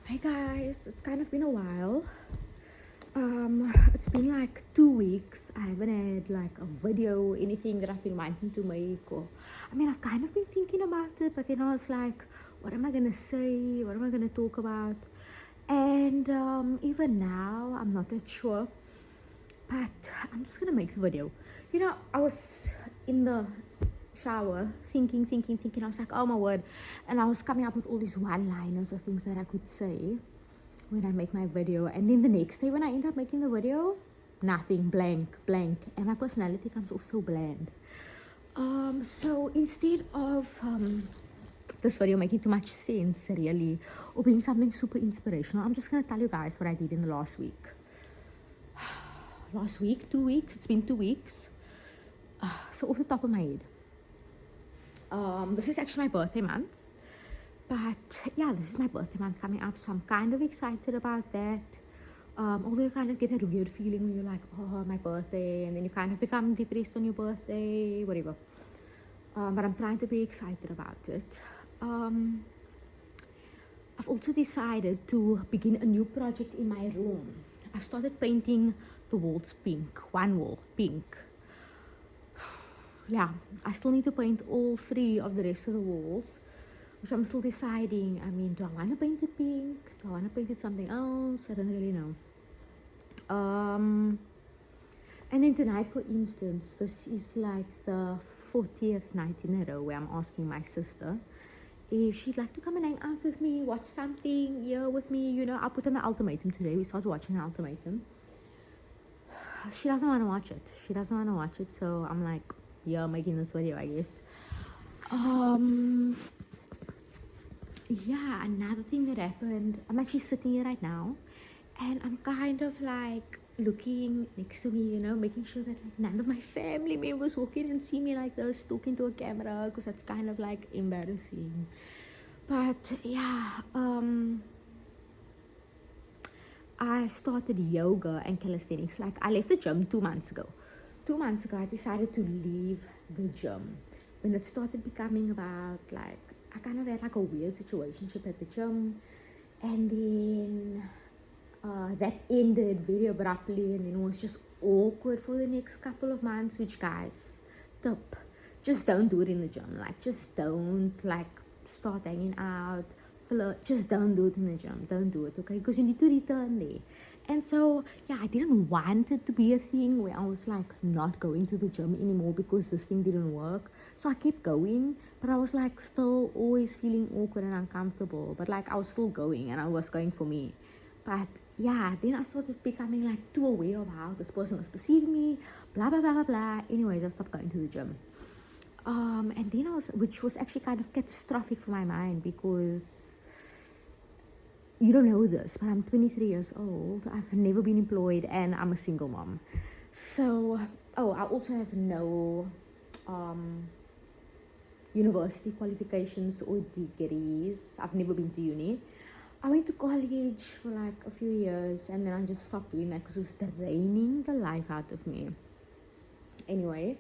Hey guys, it's kind of been a while. It's been like 2 weeks. I haven't had like a video, anything that I've been wanting to make. Or, I mean, I've kind of been thinking about it, but then I was like, what am I gonna say? What am I gonna talk about? And even now, I'm not that sure. But I'm just gonna make the video. I was in the shower thinking. I was like, oh my word. And I was coming up with all these one-liners of things that I could say when I make my video. And then the next day when I end up making the video, nothing, blank. And my personality comes off so bland. So instead of this video making too much sense, really, or being something super inspirational, I'm just gonna tell you guys what I did in the last week. 2 weeks, it's been 2 weeks. So off the top of my head, this is actually my birthday month. But yeah, this is my birthday month coming up, so I'm kind of excited about that. Although you kind of get that weird feeling when you're like, oh, my birthday, and then you kind of become depressed on your birthday, whatever. But I'm trying to be excited about it. I've also decided to begin a new project in my room. I started painting the walls pink, one wall pink. Yeah, I still need to paint all 3 of the rest of the walls, which I'm still deciding. I mean, do I want to paint it pink? Do I want to paint it something else? I don't really know. And then tonight, for instance, this is like the 40th night in a row where I'm asking my sister if she'd like to come and hang out with me, watch something here with me. I'll put on the ultimatum today. We started watching the ultimatum. She doesn't want to watch it. So I'm like, yeah, making this video, I guess. Yeah, another thing that happened, I'm actually sitting here right now, and I'm kind of like looking next to me, making sure that like none of my family members walk in and see me like this, talking to a camera, because that's kind of like embarrassing. But yeah, I started yoga and calisthenics. Like, I left the gym 2 months ago. 2 months ago, I decided to leave the gym. When it started becoming about, like, I kind of had like a weird situationship at the gym. And then that ended very abruptly. And then it was just awkward for the next couple of months. Which, guys, tip, just don't do it in the gym. Like, just don't, like, start hanging out. Just don't do it in the gym. Don't do it, okay? Because you need to return there. And so, yeah, I didn't want it to be a thing where I was like not going to the gym anymore because this thing didn't work. So I kept going, but I was like still always feeling awkward and uncomfortable. But like I was still going, and I was going for me. But yeah, then I started becoming like too aware of how this person was perceiving me, blah, blah, blah, blah, blah. Anyways, I stopped going to the gym. And then which was actually kind of catastrophic for my mind, because you don't know this, but I'm 23 years old. I've never been employed, and I'm a single mom. So, I also have no university qualifications or degrees. I've never been to uni. I went to college for like a few years, and then I just stopped doing that because it was draining the life out of me. Anyway,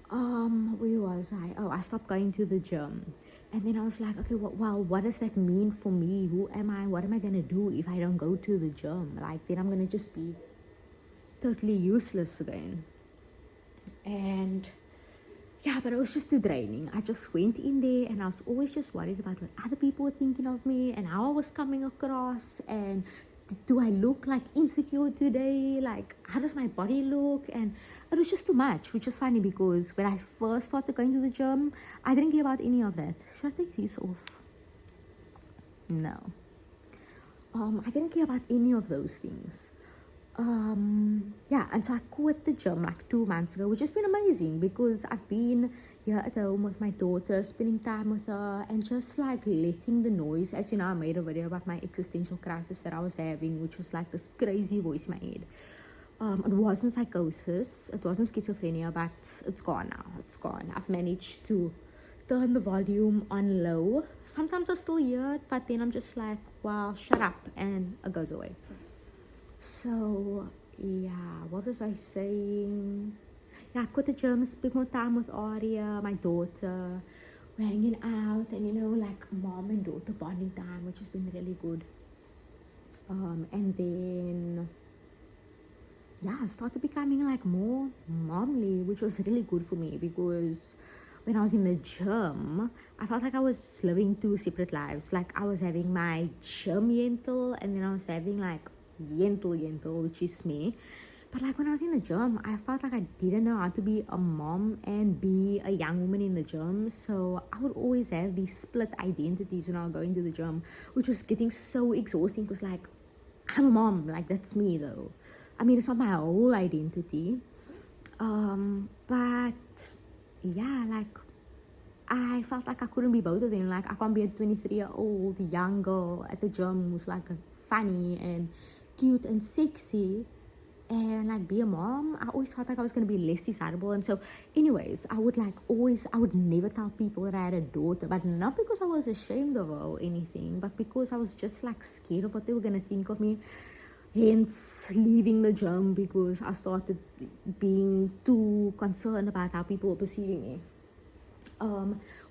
where was I? I stopped going to the gym. And then I was like, okay, what does that mean for me? Who am I? What am I going to do if I don't go to the gym? Like, then I'm going to just be totally useless again. And yeah, but it was just too draining. I just went in there, and I was always just worried about what other people were thinking of me and how I was coming across, and do I look like insecure today? Like, how does my body look? And it was just too much, which was funny because when I first started going to the gym, I didn't care about any of that. Should I take these off? No. I didn't care about any of those things. Yeah, and so I quit the gym like 2 months ago, which has been amazing because I've been here at home with my daughter, spending time with her, and just like letting the noise. As you know, I made a video about my existential crisis that I was having, which was like this crazy voice in my head. It wasn't psychosis, it wasn't schizophrenia, but it's gone now. It's gone. I've managed to turn the volume on low. Sometimes I still hear it, but then I'm just like, wow, shut up, and it goes away. So, yeah, what was I saying? Yeah, I quit the gym, spent more time with Aria, my daughter. We're hanging out, and like mom and daughter bonding time, which has been really good. And then yeah, I started becoming like more momly, which was really good for me because when I was in the gym, I felt like I was living two separate lives. Like I was having my gym yentel and then I was having like yentel, which is me. But like when I was in the gym, I felt like I didn't know how to be a mom and be a young woman in the gym. So I would always have these split identities when I was going to the gym, which was getting so exhausting because like I'm a mom, like that's me though. I mean, it's not my whole identity. But yeah, like I felt like I couldn't be both of them. Like I can't be a 23-year-old young girl at the gym who's like funny and cute and sexy and like be a mom. I always felt like I was going to be less desirable. And so anyways, I would never tell people that I had a daughter, but not because I was ashamed of her or anything, but because I was just like scared of what they were going to think of me. Hence leaving the gym because I started being too concerned about how people were perceiving me,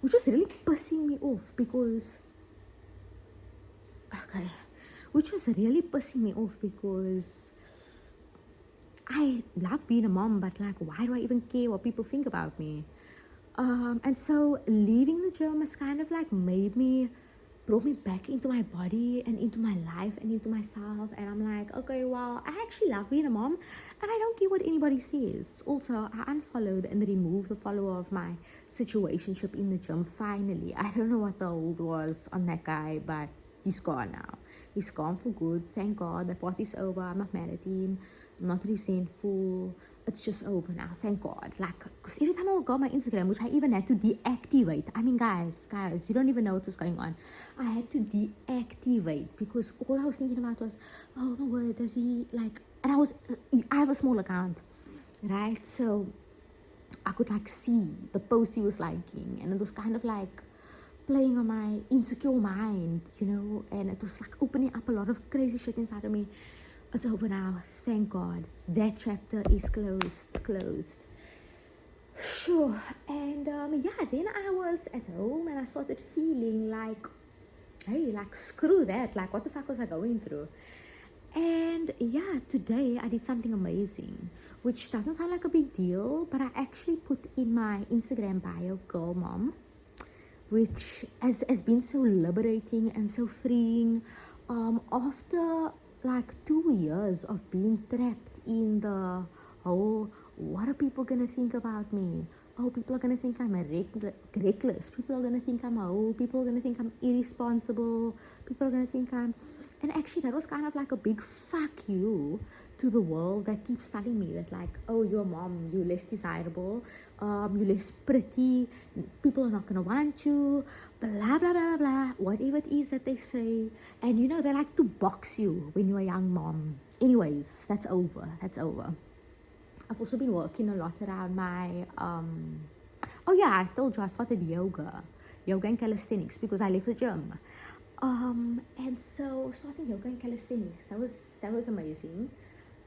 which was really pissing me off because I love being a mom, but like why do I even care what people think about me? And so leaving the gym has kind of like brought me back into my body and into my life and into myself. And I'm like, okay, well, I actually love being a mom and I don't care what anybody says. Also, I unfollowed and removed the follower of my situationship in the gym finally. I don't know what the hold was on that guy, but he's gone now. He's gone for good. Thank God. The party's over. I'm not mad at him. I'm not resentful. It's just over now. Thank God. Like, because every time I would go on my Instagram, which I even had to deactivate. I mean, guys, you don't even know what was going on. I had to deactivate because all I was thinking about was, oh my word, does he like? And I have a small account, right? So I could like see the posts he was liking, and it was kind of like playing on my insecure mind, and it was like opening up a lot of crazy shit inside of me. It's over now, thank God. That chapter is closed. Sure. And then I was at home and I started feeling like, hey, like screw that, like what the fuck was I going through? And yeah, today I did something amazing, which doesn't sound like a big deal, but I actually put in my Instagram bio, girl mom, which has been so liberating and so freeing. After like 2 years of being trapped in the whole, what are people gonna think about me? Oh, people are gonna think I'm reckless. People are gonna think I'm a hoe. People are gonna think I'm irresponsible. People are gonna think and actually that was kind of like a big fuck you to the world that keeps telling me that like, oh, you're a mom, you're less desirable, you're less pretty, people are not gonna want you, blah blah blah blah blah, whatever it is that they say. And they like to box you when you're a young mom. Anyways, that's over. I've also been working a lot around my oh yeah, I told you I started yoga and calisthenics because I left the gym. And so starting yoga and calisthenics, that was amazing.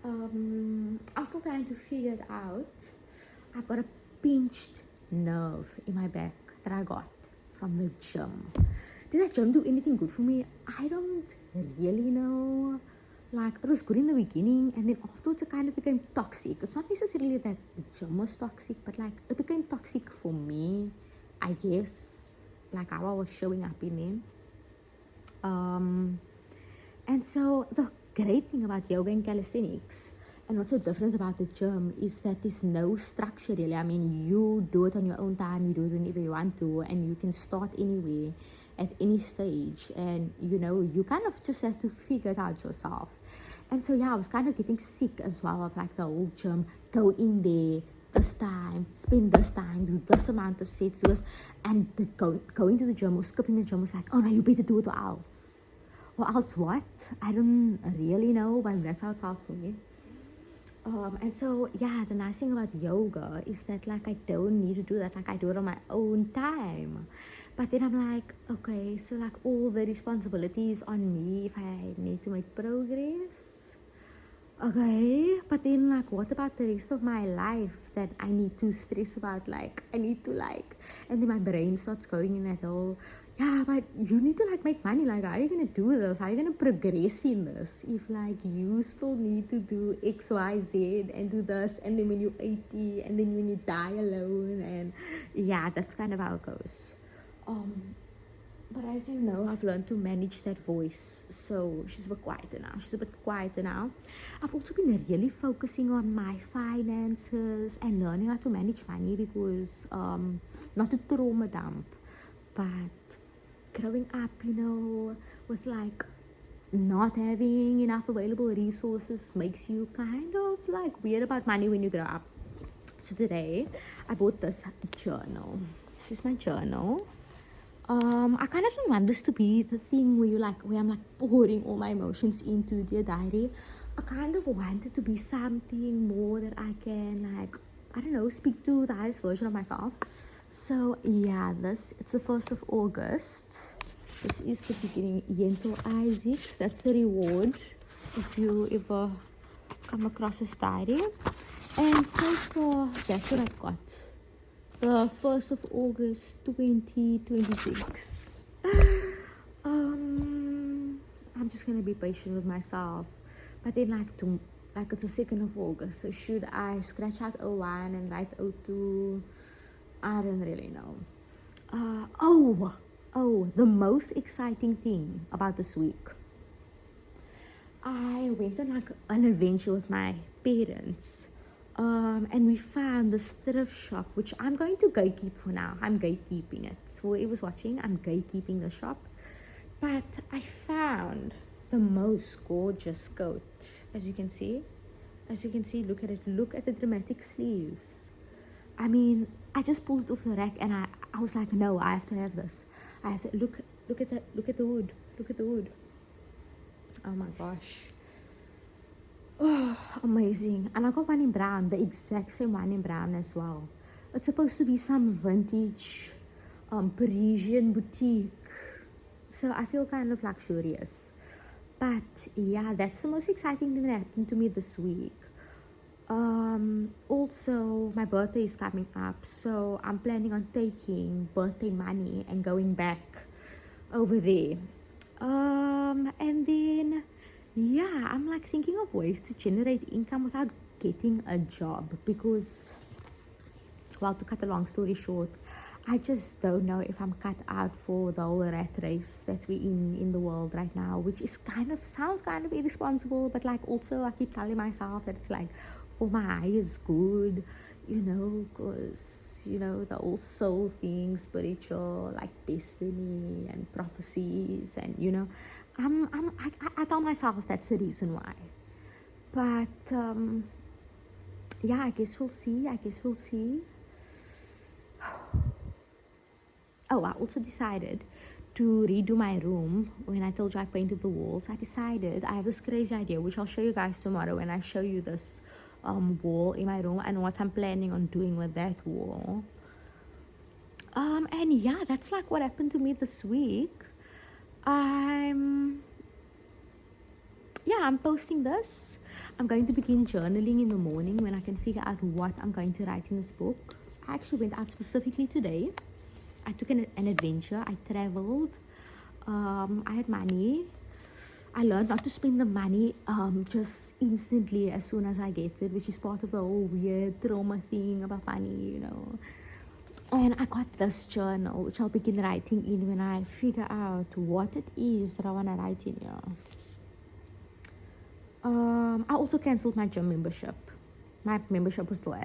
I'm still trying to figure it out. I've got a pinched nerve in my back that I got from the gym. Did that gym do anything good for me? I don't really know. Like, it was good in the beginning, and then afterwards it kind of became toxic. It's not necessarily that the gym was toxic, but like it became toxic for me, I guess. Like how I was showing up in them. And so the great thing about yoga and calisthenics, and what's so different about the gym, is that there's no structure really. I mean, you do it on your own time, you do it whenever you want to, and you can start anywhere at any stage, and you kind of just have to figure it out yourself. And so yeah, I was kind of getting sick as well of like the whole gym, go in there this time, spend this time, do this amount of sets, do this, and going to the gym or skipping the gym was like, oh no, you better do it or else. Or else what? I don't really know, but that's how it felt for me. And so yeah, the nice thing about yoga is that like I don't need to do that, like I do it on my own time. But then I'm like, okay, so like all the responsibility is on me if I need to make progress. Okay, but then like what about the rest of my life that I need to stress about? Like I need to and then my brain starts going in that whole, yeah, but you need to like make money. Like, how are you gonna do this? How are you gonna progress in this if like you still need to do X, Y, Z and do this, and then when you're 80, and then when you die alone, and yeah, that's kind of how it goes. But as you know, I've learned to manage that voice. So she's a bit quieter now. I've also been really focusing on my finances and learning how to manage money because, not to trauma dump, but growing up, with like not having enough available resources makes you kind of like weird about money when you grow up. So today I bought this journal. This is my journal. I kind of don't want this to be the thing where I'm like pouring all my emotions into the diary. I kind of want it to be something more that I can like, I don't know, speak to the highest version of myself. So yeah, it's the 1st of August. This is the beginning. Yentel Isaacs, that's the reward if you ever come across this diary. And so far, that's what I got. The 1st of August 2026. I'm just gonna be patient with myself. But then it's the 2nd of August. So should I scratch out 01 and write 02? I don't really know. The most exciting thing about this week. I went on like an adventure with my parents. And we found this thrift shop, which I'm going to gatekeep for now. I'm gatekeeping it. For whoever's watching, I'm gatekeeping the shop. But I found the most gorgeous coat, as you can see. Look at it. Look at the dramatic sleeves. I mean, I just pulled it off the rack and I was like, no, I have to have this. I have to look at the hood. Look at the hood. Oh my gosh. Oh, amazing. And I got one in brown, the exact same one in brown as well. It's supposed to be some vintage Parisian boutique. So I feel kind of luxurious. But yeah, that's the most exciting thing that happened to me this week. Also, my birthday is coming up, so I'm planning on taking birthday money and going back over there. And then, yeah, I'm like thinking of ways to generate income without getting a job because, well, to cut a long story short, I just don't know if I'm cut out for the whole rat race that we're in the world right now, which is sounds kind of irresponsible, but like also I keep telling myself that it's like for my highest good, because, the whole soul thing, spiritual, like destiny and prophecies, and, I tell myself that's the reason why. But, yeah, I guess we'll see. Oh, I also decided to redo my room. When I told you I painted the walls, I have this crazy idea, which I'll show you guys tomorrow when I show you this wall in my room and what I'm planning on doing with that wall. And yeah, that's like what happened to me this week. I'm posting this. I'm going to begin journaling in the morning when I can figure out what I'm going to write in this book. I actually went out specifically today. I took an adventure. I traveled. I had money. I learned not to spend the money just instantly as soon as I get it, which is part of the whole weird trauma thing about money, And I got this journal, which I'll begin writing in when I figure out what it is that I want to write in here. I also cancelled my gym membership. My membership was still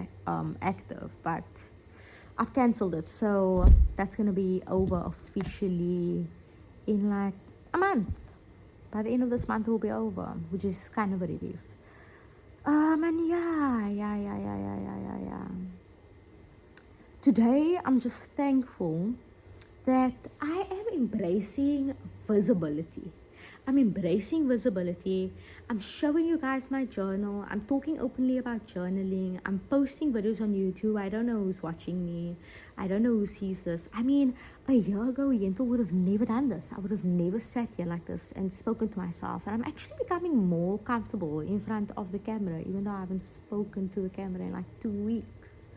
active, but I've cancelled it, so that's going to be over officially in like a month. By the end of this month, it will be over, which is kind of a relief. And yeah. Today, I'm just thankful that I am embracing visibility. I'm showing you guys my journal. I'm talking openly about journaling. I'm posting videos on YouTube. I don't know who's watching me. I don't know who sees this. I mean, a year ago, Yentel would have never done this. I would have never sat here like this and spoken to myself. And I'm actually becoming more comfortable in front of the camera, even though I haven't spoken to the camera in like 2 weeks.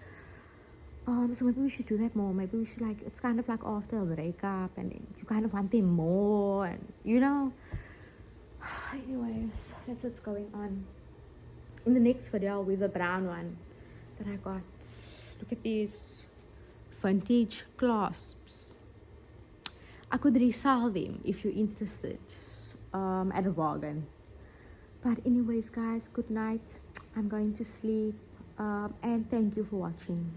So maybe we should do that more. Maybe we should, like, it's kind of like after a breakup and then you kind of want them more, and anyways, that's what's going on. In the next video with the brown one that I got, look at these vintage clasps. I could resell them if you're interested, at a bargain. But anyways, guys, good night. I'm going to sleep, and thank you for watching.